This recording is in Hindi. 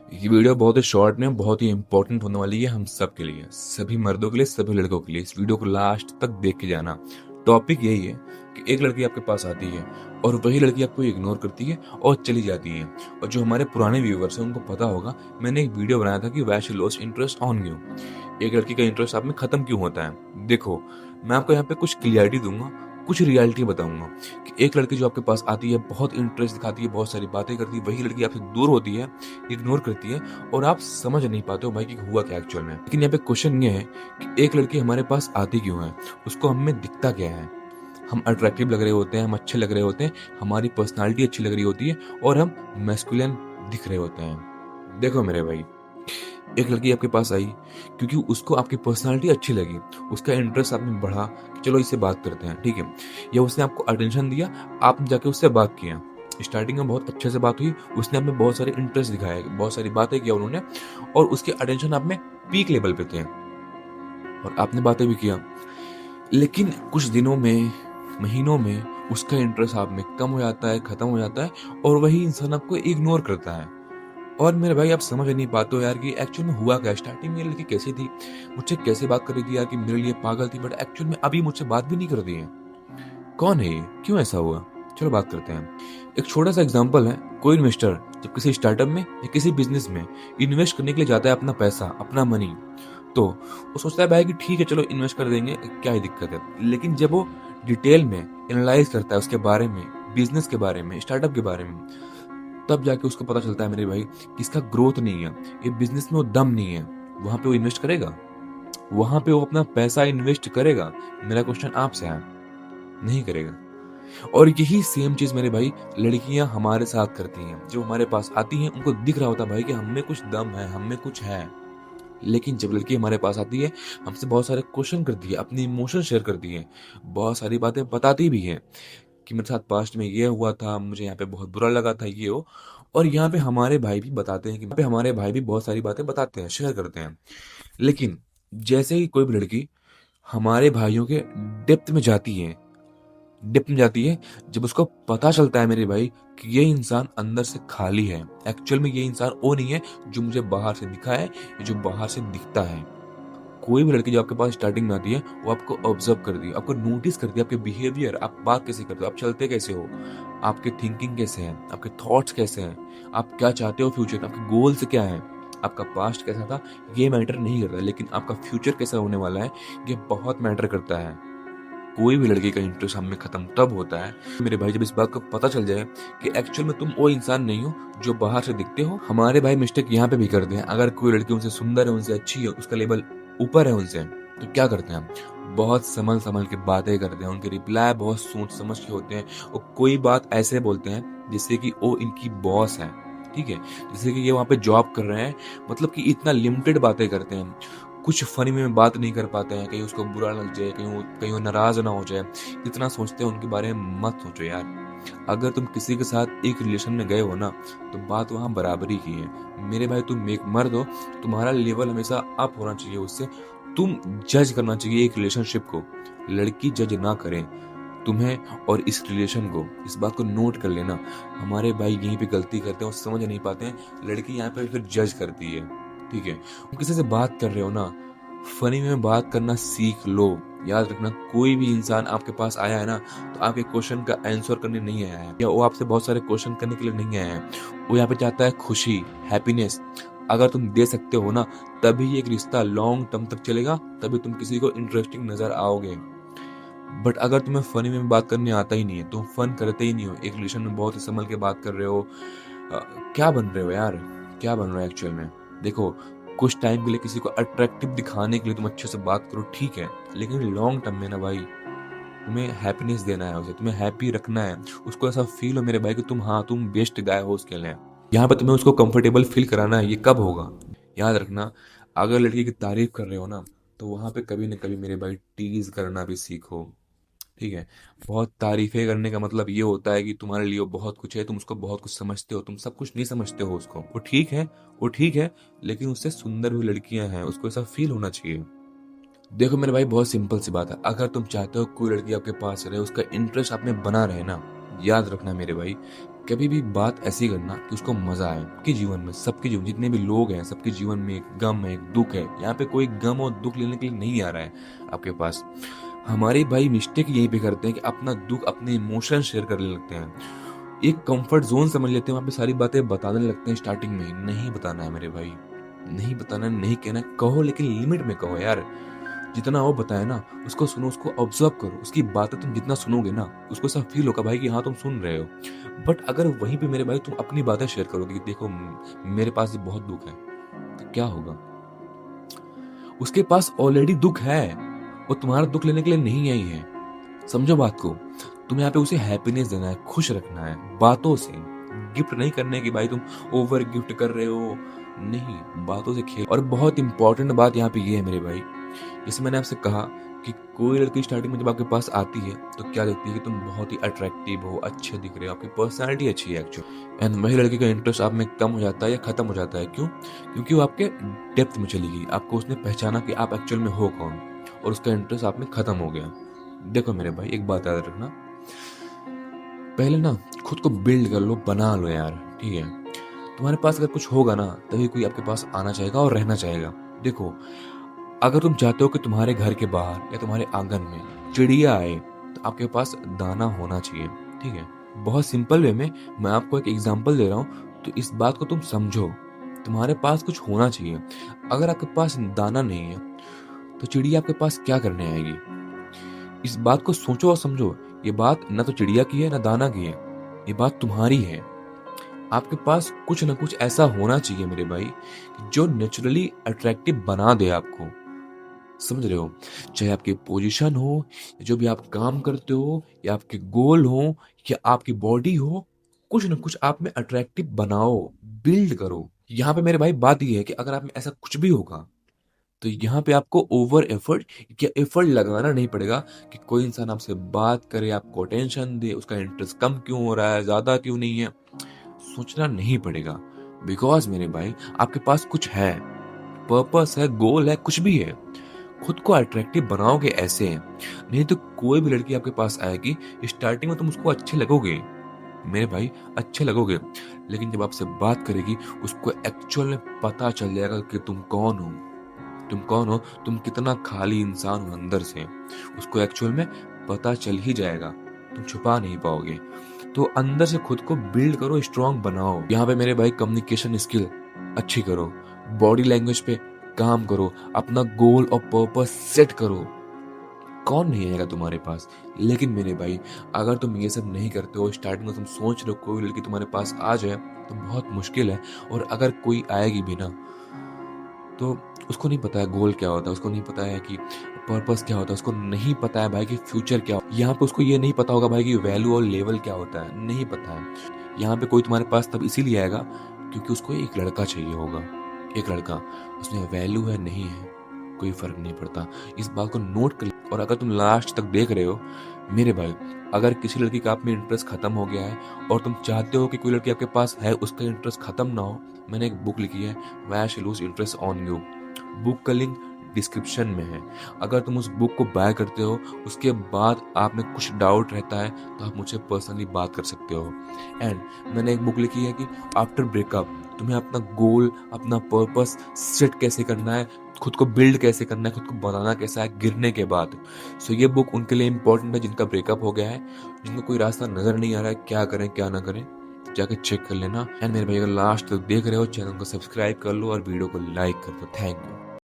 ये वीडियो बहुत ही शॉर्ट में बहुत ही इंपॉर्टेंट होने वाली है हम सब के लिए, सभी मर्दों के लिए, सभी लड़कों के लिए। इस वीडियो को लास्ट तक देख के जाना। टॉपिक यही है कि एक लड़की आपके पास आती है और वही लड़की आपको इग्नोर करती है और चली जाती है। और जो हमारे पुराने व्यूवर्स हैं उनको पता होगा, मैंने एक वीडियो बनाया था कि why she lost interest on you. एक लड़की का इंटरेस्ट आप में खत्म क्यों होता है। देखो, मैं आपको यहाँ पे कुछ क्लियरिटी दूंगा, कुछ रियलिटी बताऊंगा कि एक लड़की जो आपके पास आती है, बहुत इंटरेस्ट दिखाती है, बहुत सारी बातें करती है, वही लड़की आपसे दूर होती है, इग्नोर करती है और आप समझ नहीं पाते हो भाई कि हुआ क्या एक्चुअल में। लेकिन यहाँ पे क्वेश्चन ये है कि एक लड़की हमारे पास आती क्यों है, उसको हमें दिखता क्या है। हम अट्रैक्टिव लग रहे होते हैं, हम अच्छे लग रहे होते हैं, हमारी पर्सनालिटी अच्छी लग रही होती है और हम मैस्कुलिन दिख रहे होते हैं। देखो मेरे भाई, एक लड़की आपके पास आई क्योंकि उसको आपकी पर्सनालिटी अच्छी लगी, उसका इंटरेस्ट आप में बढ़ा कि चलो इससे बात करते हैं, ठीक है। या उसने आपको अटेंशन दिया, आपने जाके उससे बात किया। स्टार्टिंग में बहुत अच्छे से बात हुई, उसने आप में बहुत सारे इंटरेस्ट दिखाया, बहुत सारी बातें किया उन्होंने और उसके अटेंशन आप में पीक लेवल पे थे और आपने बातें भी किया। लेकिन कुछ दिनों में, महीनों में उसका इंटरेस्ट आप में कम हो जाता है, खत्म हो जाता है और वही इंसान आपको इग्नोर करता है। और मेरे भाई, आप समझ नहीं पाते हो यार कि एक्चुअल में हुआ क्या। स्टार्टिंग में ये लड़की कैसी थी, मुझसे कैसे बात कर रही थी यार कि मेरे लिए पागल थी, बट एक्चुअल में अभी मुझसे बात भी नहीं कर रही है। कौन है ये, क्यों ऐसा हुआ, चलो बात करते हैं। एक छोटा सा एग्जांपल है, कोई इन्वेस्टर जब किसी स्टार्टअप में या किसी बिजनेस में इन्वेस्ट करने के लिए जाता है अपना पैसा, अपना मनी, तो वो सोचता है भाई कि ठीक है चलो इन्वेस्ट कर देंगे, क्या ही दिक्कत है। लेकिन जब वो डिटेल में एनालाइज करता है उसके बारे में, बिजनेस के बारे में, स्टार्टअप के बारे में, तब जाके उसको पता चलता है मेरे भाई कि इसका ग्रोथ नहीं है, ये बिजनेस में वो दम नहीं है। वहां पे वो इन्वेस्ट करेगा, वहां पे वो अपना पैसा इन्वेस्ट करेगा? मेरा क्वेश्चन आपसे है, नहीं करेगा। और यही सेम चीज मेरे भाई लड़कियां हमारे साथ करती हैं। जो हमारे पास आती हैं उनको दिख रहा होता है भाई कि हम में कुछ दम है, हम में कुछ है। लेकिन जब लड़की हमारे पास आती है, हमसे बहुत सारे क्वेश्चन करती है, अपनी इमोशन शेयर करती है, बहुत सारी बातें बताती भी है कि मेरे साथ पास्ट में ये हुआ था, मुझे यहाँ पे बहुत बुरा लगा था, ये हो। और यहाँ पे हमारे भाई भी बताते हैं कि यहाँ पे हमारे भाई भी बहुत सारी बातें बताते हैं, शेयर करते हैं। लेकिन जैसे ही कोई भी लड़की हमारे भाइयों के डेप्थ में जाती है, डिप में जाती है, जब उसको पता चलता है मेरे भाई कि ये इंसान अंदर से खाली है, एक्चुअल में ये इंसान वो नहीं है जो मुझे बाहर से दिखा है, ये जो बाहर से दिखता है। कोई भी लड़की जो आपके पास स्टार्टिंग में आती है, वो आपको ऑब्जर्व करती है, आपको नोटिस करती है, आपके बिहेवियर, आप बात कैसे करते हो, आप चलते कैसे हो, आपके थिंकिंग कैसे हैं, आपके थॉट्स कैसे हैं, आप क्या चाहते हो फ्यूचर में, आपके गोल्स क्या हैं, आपका पास्ट कैसा था, ये मैटर नहीं करता। लेकिन आपका फ्यूचर कैसा होने वाला है, ये बहुत मैटर करता है। कोई भी लड़की का इंटरेस्ट हम में खत्म तब होता है मेरे भाई, जब इस बात को पता चल जाए कि एक्चुअल में तुम वो इंसान नहीं हो जो बाहर से दिखते हो। हमारे भाई मिस्टेक यहाँ पे भी करते हैं। अगर कोई लड़की उनसे सुंदर है, उनसे अच्छी है, उसका लेवल ऊपर है उनसे, तो क्या करते हैं, बहुत संभल संभल के बातें करते हैं, उनके रिप्लाई बहुत सोच समझ के होते हैं और कोई बात ऐसे बोलते हैं जिससे कि वो इनकी बॉस है, ठीक है, जैसे कि ये वहां पे जॉब कर रहे हैं, मतलब कि इतना लिमिटेड बातें करते हैं। कुछ फनी में बात नहीं कर पाते हैं, कहीं उसको बुरा लग जाए, कहीं वो नाराज ना हो जाए। इतना सोचते हैं उनके बारे में मत सोचो यार। अगर तुम किसी के साथ एक रिलेशन में गए हो ना, तो बात वहां बराबरी की है मेरे भाई। तुम एक मर्द हो, तुम्हारा लेवल हमेशा अप होना चाहिए उससे। तुम जज करना चाहिए एक रिलेशनशिप को, लड़की जज ना करें तुम्हें और इस रिलेशन को। इस बात को नोट कर लेना। हमारे भाई यहीं पे गलती करते हैं और समझ नहीं पाते हैं, लड़की यहाँ पे फिर जज करती है, ठीक है। तुम किसी से बात कर रहे हो ना, फनी में बात करना सीख लो। याद रखना, कोई भी इंसान आपके पास आया है ना, तो आपके क्वेश्चन का आंसर करने नहीं आया है, या वो आपसे बहुत सारे क्वेश्चन करने के लिए नहीं आया है। वो यहाँ पे चाहता है खुशी, हैप्पीनेस। अगर तुम दे सकते हो ना, तभी एक रिश्ता लॉन्ग टर्म तक चलेगा, तभी तुम किसी को इंटरेस्टिंग नजर आओगे। बट अगर तुम्हें फनी में बात करने आता ही नहीं है, तुम फन करते ही नहीं हो, एक रिलेशन में बहुत ही संभल के बात कर रहे हो, क्या बन रहे हो यार, क्या बन रहा है एक्चुअल में। देखो, कुछ टाइम के लिए किसी को अट्रैक्टिव दिखाने के लिए तुम अच्छे से बात करो, ठीक है, लेकिन लॉन्ग टर्म में ना भाई, तुम्हें हैप्पीनेस देना है उसे, तुम्हें हैप्पी रखना है उसको। ऐसा फील हो मेरे भाई कि तुम, हाँ, तुम बेस्ट गाय हो उसके लिए। यहाँ पर तुम्हें उसको कंफर्टेबल फील कराना है। ये कब होगा, याद रखना, अगर लड़की की तारीफ कर रहे हो ना, तो वहां पे कभी न कभी मेरे भाई टीज करना भी सीखो, ठीक है। बहुत तारीफें करने का मतलब ये होता है कि तुम्हारे लिए वो बहुत कुछ है, तुम उसको बहुत कुछ समझते हो, तुम सब कुछ नहीं समझते हो उसको। वो ठीक है, वो ठीक है, लेकिन उससे सुंदर भी लड़कियां हैं, उसको ऐसा फील होना चाहिए। देखो मेरे भाई, बहुत सिंपल सी बात है, अगर तुम चाहते हो कोई लड़की आपके पास रहे, उसका इंटरेस्ट आप में बना रहे ना, याद रखना मेरे भाई, कभी भी बात ऐसी करना कि उसको मजा आए। कि जीवन में, सबके जीवन, जितने भी लोग हैं, सबके जीवन में एक गम है, एक दुख है। यहाँ पे कोई गम और दुख लेने के लिए नहीं आ रहा है आपके पास। हमारे भाई मिस्टेक यहीं पे करते हैं कि अपना दुख, अपने इमोशन शेयर करने लगते हैं। एक कंफर्ट जोन समझ लेते हैं, वहां पे सारी बातें बताने लगते हैं स्टार्टिंग में ही। नहीं बताना है मेरे भाई, नहीं बताना, नहीं कहना। कहो लेकिन लिमिट में कहो यार। जितना वो बताए ना, उसको सुनो, उसको ऑब्जर्व करो। उसकी बातें तुम जितना सुनोगे ना, उसको ऐसा फील होगा भाई कि हाँ तुम सुन रहे हो। बट अगर वहीं पे मेरे भाई तुम अपनी बातें शेयर करोगे कि देखो मेरे पास ये बहुत दुख है, तो क्या होगा? उसके पास ऑलरेडी दुख है, वो तुम्हारा दुख लेने के लिए नहीं आई है। समझो बात को। तुम्हें यहाँ पे उसे हैप्पीनेस देना है, खुश रखना है बातों से। गिफ्ट नहीं करने की भाई तुम ओवर गिफ्ट कर रहे हो, नहीं, बातों से खेल। और बहुत इंपॉर्टेंट बात यहाँ पे ये है मेरे भाई, जैसे मैंने आपसे कहा कि कोई लड़की स्टार्टिंग में जब आपके पास आती है तो क्या देखती है कि तुम बहुत ही अट्रैक्टिव हो, अच्छे दिख रहे हो, आपकी पर्सनालिटी अच्छी है एक्चुअली। एंड वही लड़की का इंटरेस्ट आप में कम हो जाता है या खत्म हो जाता है। क्यों? क्योंकि वो आपके डेप्थ में चली गई, आपको उसने पहचाना कि आप एक्चुअल में हो कौन, और उसका इंटरेस्ट आप में खत्म हो गया। देखो मेरे भाई, एक बात याद रखना, पहले ना खुद को बिल्ड कर लो, बना लो यार, ठीक है? तुम्हारे पास अगर कुछ होगा ना, तभी कोई आपके पास आना चाहेगा और रहना चाहेगा। देखो, अगर तुम चाहते हो कि तुम्हारे घर के बाहर या तुम्हारे आंगन में चिड़िया आए, तो आपके पास दाना होना चाहिए, ठीक है? बहुत सिंपल वे में मैं आपको एक एग्जांपल दे रहा हूँ, तो इस बात को तुम समझो। तुम्हारे पास कुछ होना चाहिए। अगर आपके पास दाना नहीं है, तो चिड़िया आपके पास क्या करने आएगी? इस बात को सोचो और समझो। ये बात ना तो चिड़िया की है, ना दाना की है, ये बात तुम्हारी है। आपके पास कुछ ना कुछ ऐसा होना चाहिए मेरे भाई, जो नेचुरली अट्रैक्टिव बना दे आपको। समझ रहे हो? चाहे आपकी पोजीशन हो, जो भी आप काम करते हो, या आपके गोल हो, या आपकी बॉडी हो, कुछ ना कुछ आप में अट्रैक्टिव बनाओ, बिल्ड करो। यहाँ पे मेरे भाई बात ये है कि अगर आप में ऐसा कुछ भी होगा, तो यहाँ पे आपको ओवर एफर्ट या एफर्ट लगाना नहीं पड़ेगा कि कोई इंसान आपसे बात करे, आपको अटेंशन दे, उसका इंटरेस्ट कम क्यों हो रहा है, ज्यादा क्यों नहीं है, सोचना नहीं पड़ेगा। बिकॉज मेरे भाई, आपके पास कुछ है, पर्पस है, गोल है, कुछ भी है। खुद को अट्रैक्टिव बनाओगे ऐसे, नहीं तो कोई भी लड़की आपके पास आएगी, स्टार्टिंग में तुम उसको अच्छे लगोगे मेरे भाई, अच्छे लगोगे, लेकिन जब आपसे बात करेगी, उसको एक्चुअल में पता चल जाएगा कि तुम कौन हो। तुम कौन हो, तुम कितना खाली इंसान हो अंदर से, उसको एक्चुअल में पता चल ही जाएगा। तुम छुपा नहीं पाओगे। तो अंदर से खुद को बिल्ड करो, स्ट्रांग बनाओ। यहाँ पे मेरे भाई कम्युनिकेशन स्किल अच्छी करो, बॉडी लैंग्वेज पे काम करो, अपना गोल और पर्पस सेट करो। कौन नहीं आएगा तुम्हारे पास? लेकिन मेरे भाई, अगर तुम ये सब नहीं करते हो, स्टार्टिंग में तुम सोच रहे हो कोई लड़की तुम्हारे पास आ जाए, तो बहुत मुश्किल है। और अगर कोई आएगी भी ना, तो उसको नहीं पता है गोल क्या होता है, उसको नहीं पता है कि पर्पस क्या होता है, उसको नहीं पता है भाई कि फ्यूचर क्या हो। यहाँ पे उसको ये नहीं पता होगा भाई कि वैल्यू और लेवल क्या होता है, नहीं पता है। यहाँ पे कोई तुम्हारे पास तब इसीलिए आएगा क्योंकि उसको एक लड़का चाहिए होगा, एक लड़का। उसमें वैल्यू है नहीं है, कोई फर्क नहीं पड़ता। इस बात को नोट कर। और अगर तुम लास्ट तक देख रहे हो मेरे भाई, अगर किसी लड़की का आप में इंटरेस्ट खत्म हो गया है और तुम चाहते हो कि कोई लड़की आपके पास है, उसका इंटरेस्ट खत्म ना हो, मैंने एक बुक लिखी है, why I lose interest on you. Book का लिंक डिस्क्रिप्शन में है। अगर तुम उस बुक को बाय करते हो, उसके बाद आप में कुछ डाउट रहता है, तो आप मुझसे पर्सनली बात कर सकते हो। एंड मैंने एक बुक लिखी है कि आफ्टर ब्रेकअप तुम्हें अपना गोल, अपना पर्पस सेट कैसे करना है, खुद को बिल्ड कैसे करना है, खुद को बनाना कैसा है गिरने के बाद। सो ये बुक उनके लिए इंपॉर्टेंट है जिनका ब्रेकअप हो गया है, जिनको कोई रास्ता नजर नहीं आ रहा है, क्या करें क्या ना करें, जाके चेक कर लेना। एंड मेरे भाई, अगर लास्ट तक देख रहे हो, चैनल को सब्सक्राइब कर लो और वीडियो को लाइक कर दो। Thank you.